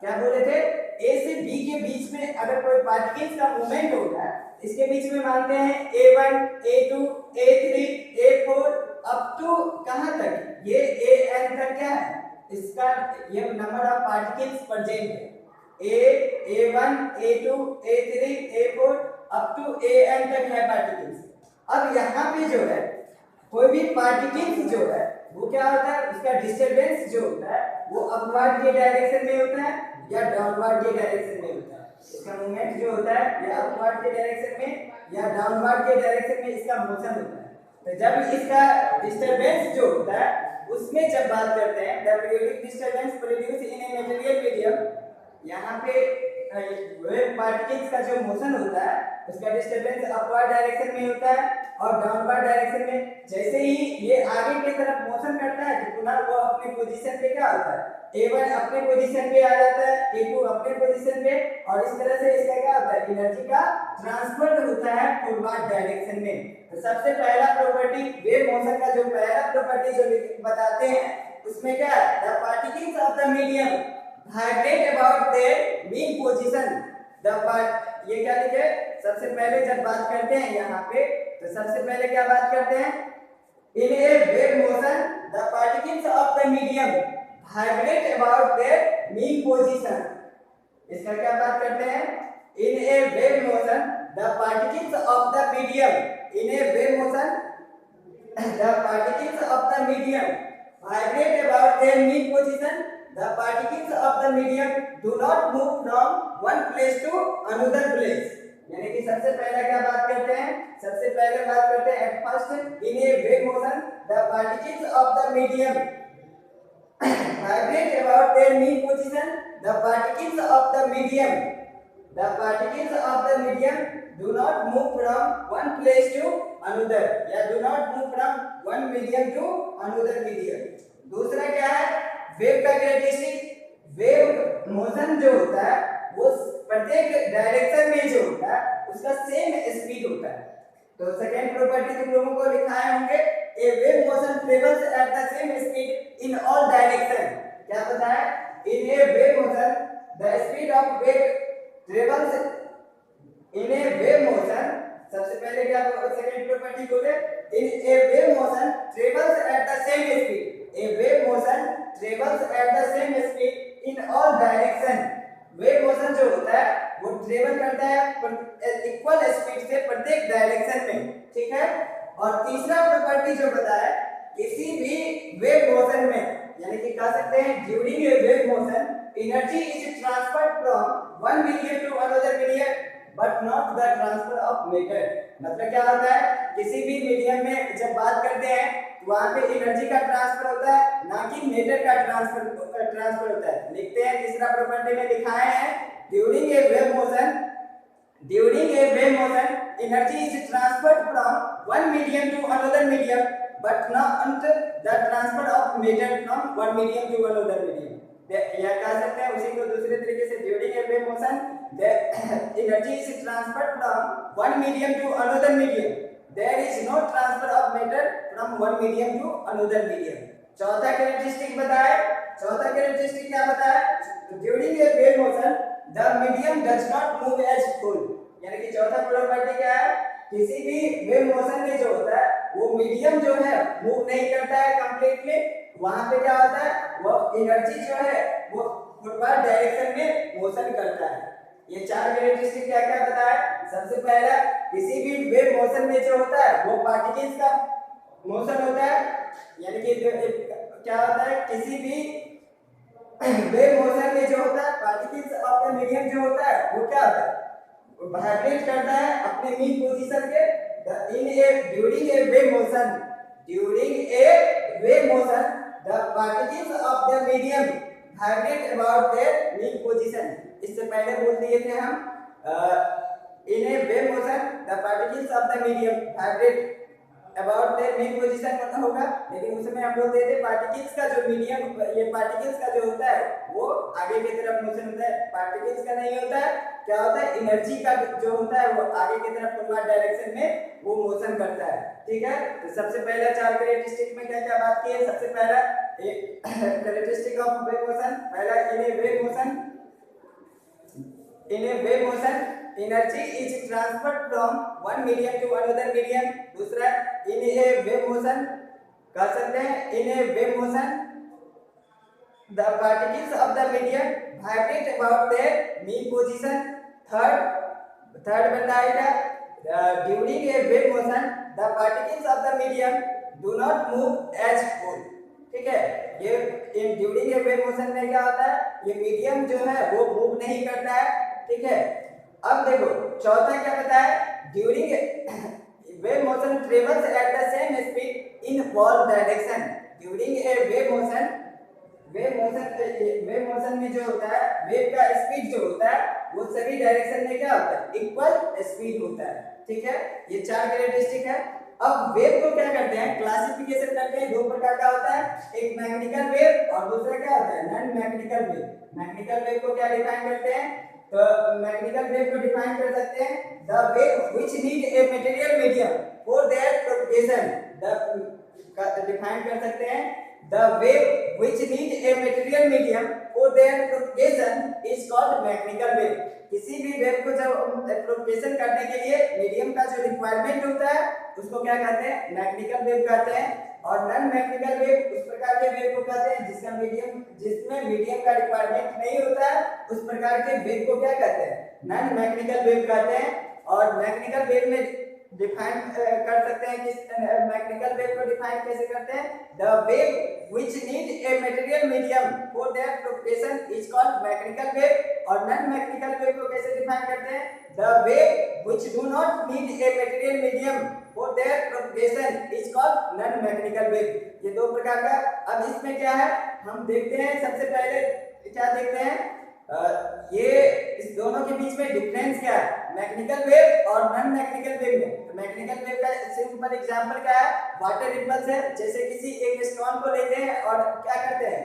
क्या बोले थे, ए से बी के बीच में अगर कोई पार्टिकल्स का मूवमेंट होता है, इसके बीच में मानते हैं a1 a2 a3 a4 up to कहां तक, ये an तक क्या है, इसका ये नंबर ऑफ पार्टिकल्स प्रेजेंट है, a1 a2 a3 a4 up to an तक है पार्टिकल्स। अब यहाँ पे जो है कोई भी पार्टिकल्स जो है वो क्या होता है, उसका डिस्टरबेंस जो होता है वो अपवर्ड के डायरेक्शन में होता है या डाउनवर्ड के डायरेक्शन में होता है। इसका मूवमेंट जो होता है या अपवर्ड के डायरेक्शन में या डाउनवर्ड के डायरेक्शन में इसका मोशन होता है। तो जब इसका डिस्टरबेंस जो होता है उसमें जब बात करते हैं the periodic disturbance produce in a material medium, यहाँ पे वेव पार्टिकल्स का जो मोशन होता है उसका डिस्टरबेंस अपवर्ड डायरेक्शन में होता है और डाउनवर्ड डायरेक्शन में। जैसे ही ये आगे की तरफ मोशन करता है तो पुनः वो अपने पोजीशन पे क्या होता है, a1 अपने पोजीशन पे आ जाता है, a2 अपने पोजीशन पे, और इस तरह से इसका क्या होता है, एनर्जी का ट्रांसफर होता है फॉरवर्ड डायरेक्शन में। तो सबसे पहला प्रॉपर्टी वेव मोशन का जो पहला प्रॉपर्टी जो बताते हैं उसमें क्या है, the particles of the medium vibrate about their mean position. ये क्या लिखे, सबसे पहले जब बात करते हैं यहाँ पे तो सबसे पहले क्या बात करते हैं, in a wave motion the particles of the medium vibrate about their mean position. इसका क्या बात करते हैं, in a wave motion the particles of the medium, in a wave motion the particles of the medium vibrate about their mean position. The particles of the medium do not move from one place to another place। यानी कि सबसे पहले क्या बात करते हैं, सबसे पहले बात करते हैं at first in a wave motion the particles of the medium vibrate about their mean position। The particles of the medium, the particles of the medium do not move from one place to another या do not move from one medium to another medium। दूसरा क्या है, wave का characteristic, wave motion जो होता है वो प्रत्येक डायरेक्शन में जो होता है उसका सेम स्पीड होता है। तो सेकंड प्रॉपर्टी तुम लोगों को लिखाए होंगे, a wave motion travels at the same speed in all direction. क्या पता है, in a wave motion the speed of wave travels in a wave motion, सबसे पहले क्या सेकंड प्रॉपर्टी बोले, in a wave motion travels at the same speed, a wave motion travels at the same speed in all direction। wave motion जो होता है वो travel करता है इक्वल स्पीड से प्रत्येक डायरेक्शन में, ठीक है। और तीसरा प्रॉपर्टी जो बताया, किसी भी वेव मोशन में यानी कि कह सकते हैं during a wave motion energy is transferred from one medium to another medium but not the transfer of matter. मतलब क्या होता है, किसी भी मीडियम में जब बात करते हैं वहां पे एनर्जी का ट्रांसफर होता है ना कि मैटर का ट्रांसफर होता है। लिखते हैं तीसरा प्रॉपर्टी में दिखाए हैं, during a wave motion energy is transferred from one medium to another medium but not the transfer of matter from one medium to another medium. या कह सकते हैं उसी को दूसरे तरीके से, during a wave motion the energy is transferred from one medium to another medium, there is no transfer of matter from one medium to another medium। चौथा कैरेक्टरिस्टिक बताया, चौथा कैरेक्टरिस्टिक क्या बताया, during a wave motion the medium does not move as full। यानी कि चौथा property क्या है, किसी भी वेव मोशन में जो होता है वो मीडियम जो है मूव नहीं करता है कंप्लीटली, वहां पे क्या होता है वो एनर्जी जो है वो फॉरवर्ड डायरेक्शन में मोशन करता है। ये चार कैरेक्टरिस्टिक क्या क्या बताया, सबसे पहला किसी भी वेव मोशन में जो होता है वो पार्टिकल्स का मोशन होता है, यानी कि क्या होता है किसी भी वेव मोशन में जो होता है पार्टिकल्स ऑफ द मीडियम जो होता है वो क्या होता है, वो वाइब्रेट करता है अपने मीन पोजीशन के during a wave motion the particles of the medium vibrate about their mean position. इससे पहले बोल दिए थे हम in a wave motion the particles of the medium vibrate about their mean position मतलब होगा, लेकिन उसमें हम बोलते थे पार्टिकल्स का जो मीडियम, ये पार्टिकल्स का जो होता है वो आगे की तरफ मोशन होता है, पार्टिकल्स का नहीं होता है। क्या होता है, एनर्जी का जो होता है वो आगे की तरफ फॉरवर्ड डायरेक्शन में वो मोशन करता है, ठीक है। तो सबसे पहला चार कैरेक्टरिस्टिक में क्या क्या बात की है, सबसे पहला एक कैरेक्टरिस्टिक ऑफ वेव मोशन, पहला in a wave motion In a wave motion, energy is transferred from one medium to another medium. दूसरा, in a wave motion कह सकते हैं in a wave motion the particles of the medium vibrate about their mean position. Third बताएगा during a wave motion the particles of the medium do not move as whole. ठीक है, ये during a wave motion में क्या होता है, ये medium जो है वो मूव नहीं करता है. ठीक है, अब देखो चौथा क्या बताया, during wave motion travels at the same speed in all direction. During a wave motion में जो होता है, वेव का स्पीड जो होता है वो सभी डायरेक्शन में क्या होता है, इक्वल स्पीड होता है. ठीक है, ये चार कैरेक्टरिस्टिक है. अब वेव को क्या करते हैं, क्लासिफिकेशन करते हैं. दो प्रकार का होता है, एक मैग्नेटिकल वेव और दूसरा क्या होता है, non magnetical wave. Magnetical wave को क्या डिफाइन करते हैं, तो मैग्नेटिकल वेव को डिफाइन कर सकते हैं the wave which need a material medium for their propagation. The define कर सकते हैं the wave which need a material medium for their propagation is called magnetical wave. किसी भी वेव को जब प्रोपगेशन करने के लिए मीडियम का जो रिक्वायरमेंट होता है उसको क्या कहते हैं, मैग्नेटिकल वेव कहते हैं. और नॉन मैग्नेटिकल वेव उस प्रकार के वेव को कहते हैं जिसमें मीडियम का रिक्वायरमेंट नहीं होता है, उस प्रकार के वेव को क्या कहते हैं, नॉन मैग्नेटिकल वेव कहते हैं. और मैग्नेटिकल वेव में डिफाइन कर सकते हैं कि मैग्नेटिकल वेव को डिफाइन कैसे करते हैं, the wave which need a material medium for their propagation is called magnetical wave. और नॉन मैग्नेटिकल वेव को कैसे डिफाइन करते हैं, the wave which do not need a material medium for their propagation is called non magnetical wave. ये दो प्रकार का. अब इसमें क्या है, हम देखते हैं सबसे पहले क्या देखते हैं, ये इस दोनों के बीच में डिफरेंस क्या है, मैग्नेटिकल वेव और नॉन मैग्नेटिकल वेव में. तो मैग्नेटिकल वेव का सिंपल एग्जांपल क्या है, वाटर रिपल्स है. जैसे किसी एक स्टोन को लेते हैं और क्या करते हैं,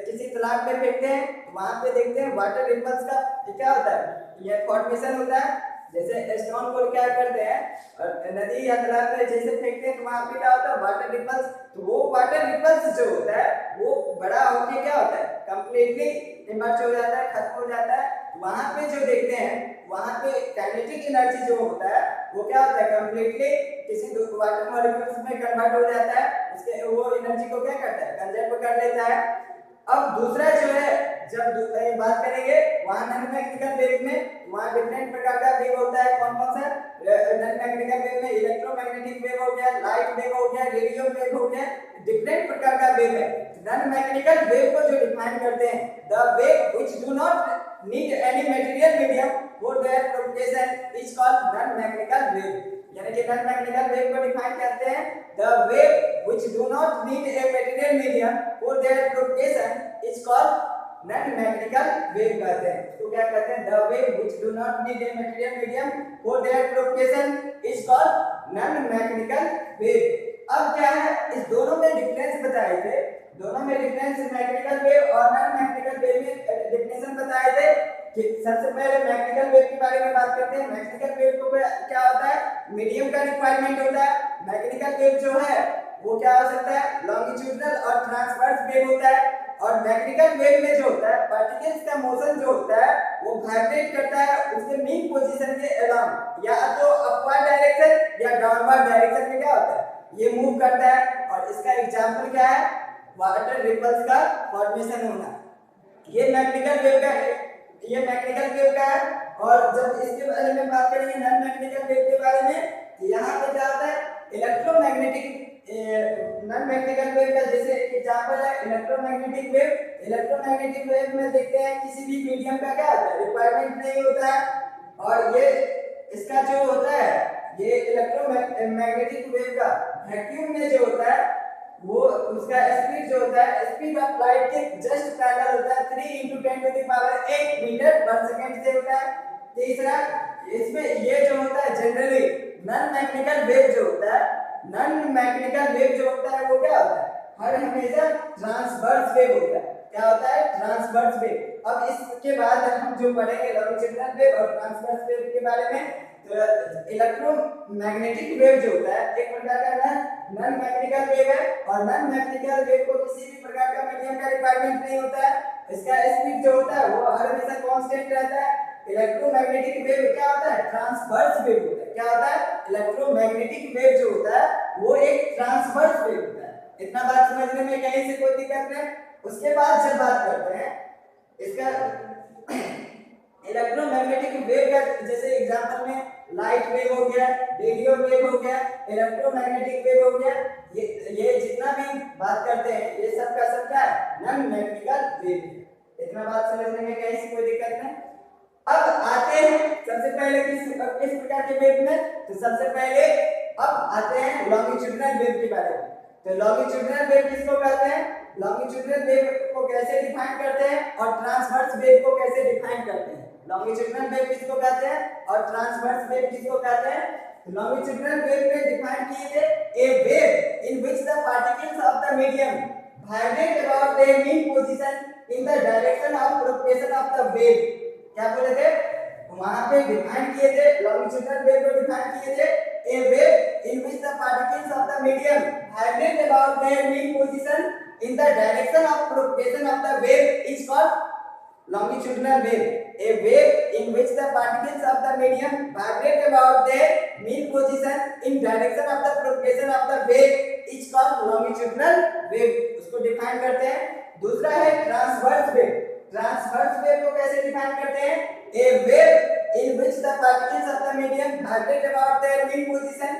किसी तालाब में फेंकते हैं, वहां पे देखते हैं वाटर रिपल्स का क्या होता है, ये फॉर्मेशन होता है. जैसे स्टोन को क्या करते हैं नदी या तालाब में जैसे फेंकते हैं तो वहां पे क्या होता है, वाटर रिपल्स. तो वो वाटर रिपल्स जो होता है वो बड़ा होके क्या होता है, कंप्लीटली इमर्ज हो जाता है, खत्म हो जाता है. वहां पे जो देखते हैं वहां पे काइनेटिक एनर्जी जो होता है वो क्या होता है, कंप्लीटली किसी वाटर मॉलिक्यूल्स में कन्वर्ट हो जाता है. उसके वो एनर्जी को क्या करता है, कंजर्व कर लेता है. अब दूसरा जो है, जब बात करेंगे वहां नॉन मैग्नेटिकल वेव में, वहां डिफरेंट प्रकार का वेव होता है. कौन कौन सा, नॉन मैग्नेटिकल वेव में इलेक्ट्रोमैग्नेटिक वेव हो गया, लाइट वेव हो गया, रेडियो वेव हो गया, डिफरेंट प्रकार का वेव है. नॉन मैग्नेटिकल वेव को जो डिफाइन करते हैं, the wave which do not need any material medium for their propagation is called non magnetical wave. यानी कि नॉन मैग्नेटिकल वेव को डिफाइन करते हैं the wave which do not need a material medium for their propagation is called non magnetical wave कहते हैं. तो क्या कहते हैं, the wave which do not need a material medium for their propagation is called non magnetical wave. अब क्या है, इस दोनों में डिफरेंस बताए थे, दोनों में डिफरेंस मैग्नेटिकल वेव और नॉन मैग्नेटिकल वेव में डेफिनेशन बताए थे. कि सबसे पहले मैग्नेटिकल वेव के बारे में बात करते हैं. मैग्नेटिकल वेव को क्या होता है, मीडियम का रिक्वायरमेंट होता है. मैग्नेटिकल वेव जो है वो क्या हो सकता है, लॉन्गिट्यूडनल और ट्रांसवर्स वेव होता है. और मैग्नेटिकल वेव में जो होता है पार्टिकल्स का मोशन जो होता है वो वाइब्रेट करता है उसके मीन पोजीशन के अलोंग, या तो अपवर्ड डायरेक्शन या डाउनवर्ड डायरेक्शन में क्या होता है, ये मूव करता है. और इसका एग्जांपल क्या है, वाटर रिपल्स का फॉर्मेशन होना. ये मैग्नेटिकल वेव का है. और जब इसके बारे में बात करेंगे नॉन मैग्नेटिकल वेव के बारे में, तो यहाँ पे क्या होता है, इलेक्ट्रोमैग्नेटिक नॉन मैग्नेटिकल वेव का जैसे एग्जांपल है इलेक्ट्रोमैग्नेटिक वेव. इलेक्ट्रोमैग्नेटिक वेव में देखते हैं किसी भी मीडियम का क्या होता है, रिक्वायरमेंट नहीं होता है. और ये इसका जो होता है, ये इलेक्ट्रोमैग्नेटिक वेव का वैक्यूम में जो होता है वो उसका स्पीड जो होता है, स्पीड ऑफ लाइट के जस्ट पैरेलल होता है, 3 × 10⁸ मीटर पर सेकंड से होता है. तीसरा, इसमें ये जो होता है जनरली नॉन मैग्नेटिकल वेव जो होता है, नॉन मैग्नेटिकल वेव जो होता है वो क्या होता है, हर हमेशा ट्रांसवर्स वेव होता है. क्या होता है, ट्रांसवर्स वेव. अब इसके बाद हम जो पढ़ेंगे लॉन्गिट्यूडनल वेव और ट्रांसवर्स वेव के बारे में. तो इलेक्ट्रोमैग्नेटिक वेव जो होता है एक प्रकार का नॉन मैग्नेटिकल वेव है. और नॉन मैग्नेटिकल वेव को किसी भी प्रकार का मीडियम का रिक्वायरमेंट नहीं होता है. इसका स्पीड जो होता है वो हर हमेशा कांस्टेंट रहता है. इलेक्ट्रोमैग्नेटिक वेव क्या होता है, ट्रांसवर्स वेव होता है। क्या होता है, इलेक्ट्रोमैग्नेटिक वेव जो होता है वो एक ट्रांसवर्स वेव होता है। इतना बात समझने में कहीं से कोई दिक्कत नहीं। उसके बाद जब बात करते हैं इसका इलेक्ट्रोमैग्नेटिक वेव का, जैसे एग्जांपल में लाइट वेव हो गया, रेडियो वेव हो गया, इलेक्ट्रोमैग्नेटिक वेव हो गया, ये जितना भी बात करते हैं ये सब का सब क्या है, नॉन मैग्नेटिकल वेव है। इतना बात समझने में कहीं से कोई दिक्कत नहीं। अब आते हैं सबसे पहले किस प्रकार के वेव में, तो सबसे पहले अब आते हैं लॉन्गिट्यूडिनल वेव के बारे में। तो लॉन्गिट्यूडिनल वेव किसको कहते हैं, लॉन्गिट्यूडिनल वेव को कैसे डिफाइन करते हैं और ट्रांसवर्स वेव को कैसे डिफाइन करते हैं। लॉन्गिट्यूडिनल वेव किसको कहते हैं और ट्रांसवर्स वेव किसको कहते हैं। लॉन्गिट्यूडिनल वेव में डिफाइन किए थे, a wave in which the particles of the medium vibrate about their mean position in the direction of propagation of the wave. क्या बोले थे, वहां पे डिफाइन किए थे, लॉन्गिट्यूडिनल वेव को डिफाइन किए थे, a wave in which the particles of the medium vibrate about their mean position in the direction of propagation of the wave is called longitudinal wave. A wave in which the particles of the medium vibrate about their mean position in direction of the propagation of the wave is called longitudinal wave. उसको define करते हैं। दूसरा है transverse wave. Transverse wave को कैसे define करते हैं, a wave in which the particles of the medium vibrate about their mean position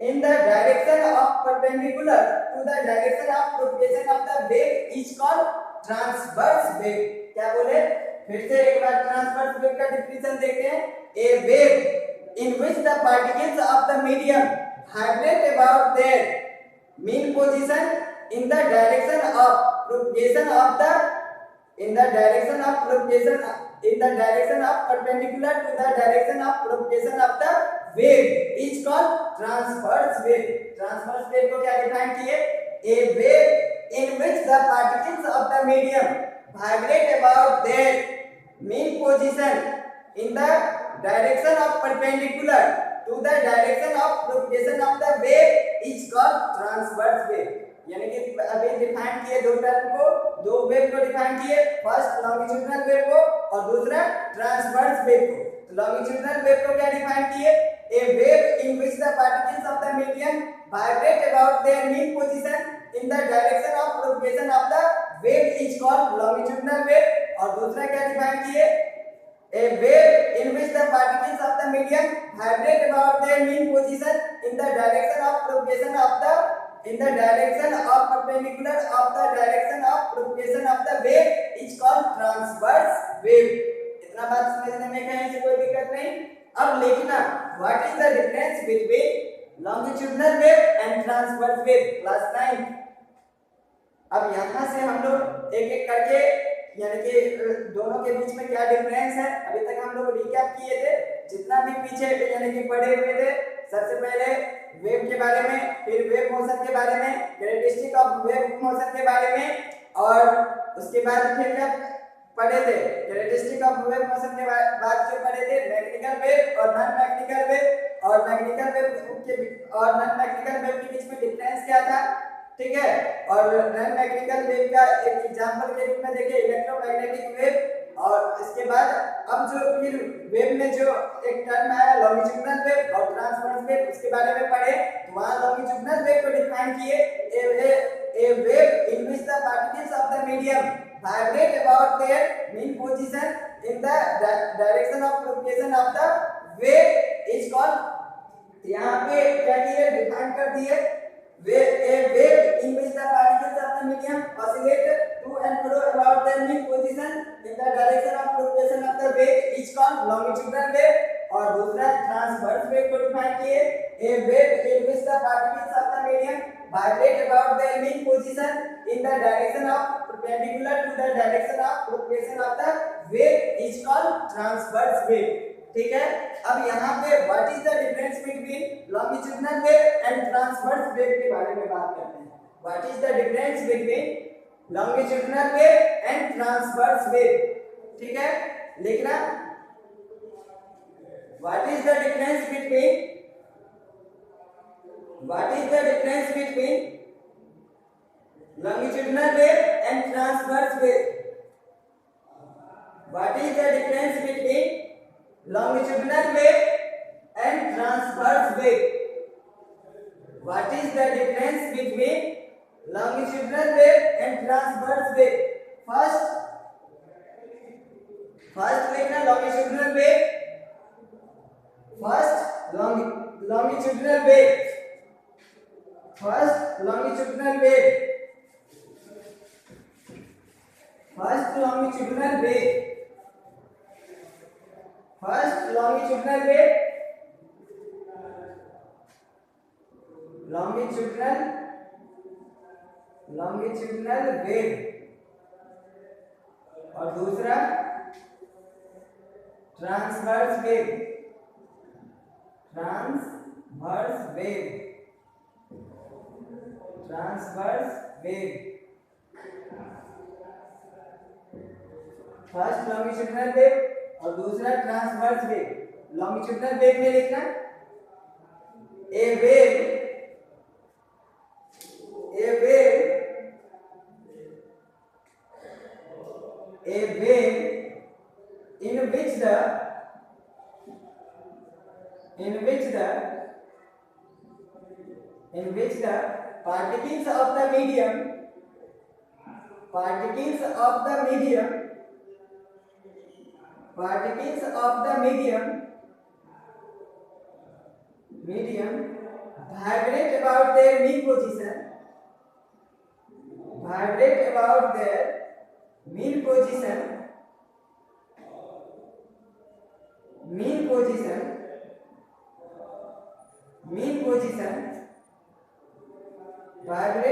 in the direction of perpendicular to the direction of propagation of the wave is called transverse wave. क्या बोले, फिर से एक बार transverse wave का definition देखते हैं। A wave in which the particles of the medium vibrate about their mean position in the direction of propagation of the perpendicular to the direction of propagation of the wave is called transverse wave. Transverse wave को क्या define किए, a wave in which the particles of the medium vibrate about their mean position in the direction of perpendicular to the direction of propagation of the wave is called transverse wave. यानी कि अभी define किए दो term को, दो wave को define किए, first longitudinal wave को और दूसरा ट्रांसवर्स वेव को। तो लॉन्गिट्यूडिनल वेव को क्या डिफाइन किए, a wave in which the particles of the medium vibrate about their mean position in the direction of propagation of the wave is called longitudinal wave. और दूसरा क्या define किए, a wave in which the particles of the medium vibrate about their mean position in the direction of propagation of the perpendicular of the direction of propagation of the wave is called transverse wave. इतना बात समझने में कहीं से कोई दिक्कत नहीं। अब लिखना, what is the difference between longitudinal wave and transverse wave, class 9। अब यहाँ से हम लोग एक एक करके यानी कि दोनों के बीच में क्या डिफरेंस है अभी तक हम लोग रिकैप किए थे, जितना भी पीछे यानी कि पढ़े हुए थे। सबसे पहले वेव के बारे में, फिर वेव मोशन के बारे में, कैरेक्टरिस्टिक ऑफ वेव मोशन के बारे में, और उसके बाद फिर क्या पढ़े थे, कैरेक्टरिस्टिक ऑफ वेव मोशन के बाद जो पढ़े थे मैग्नेटिकल वेव और नॉन मैग्नेटिकल वेव, और मैग्नेटिकल वेव के और नॉन मैग्नेटिकल वेव के बीच में डिफरेंस क्या था, ठीक है। और नॉन मैग्नेटिकल वेव का एक एग्जांपल के रूप में देखिए इलेक्ट्रोमैग्नेटिक वेव। और इसके बाद अब जो फिर वेव में जो एक टर्म आया लॉन्गिट्यूडिनल वेव और ट्रांसवर्स वेव, उसके बारे में पढ़े। तो वहां लॉन्गिट्यूडिनल वेव को डिफाइन किए, a wave in which the particles of the medium vibrate about their mean position in the direction of propagation of the wave is called, यहां पे क्या किए डिफाइन कर दिए, a wave in which the particles of the medium oscillate to and fro about their mean position in the direction of propagation of the wave is called longitudinal wave। और दूसरा transverse wave को define किए, a wave in which the particles of the medium vibrate about their mean position in the direction of perpendicular to the direction of propagation of the wave is called transverse wave। ठीक है। अब यहाँ पे what is the difference between longitudinal wave and transverse wave के बारे में बात करते हैं। What is the difference between longitudinal wave and transverse wave, ठीक है। लिखना, what is the difference between longitudinal wave and transverse wave। What is the difference between longitudinal wave and transverse wave? What is the difference between longitudinal wave and transverse wave? First देखना longitudinal wave. Longitudinal wave. First longitudinal wave. First longitudinal wave. First longitudinal wave. Longitudinal wave. और दूसरा transverse wave. Transverse wave. Transverse wave. First longitudinal wave और दूसरा transverse wave. Longitudinal wave में लिखना ए wave in which the particles of the medium vibrate about their mean position. Mean position vibrate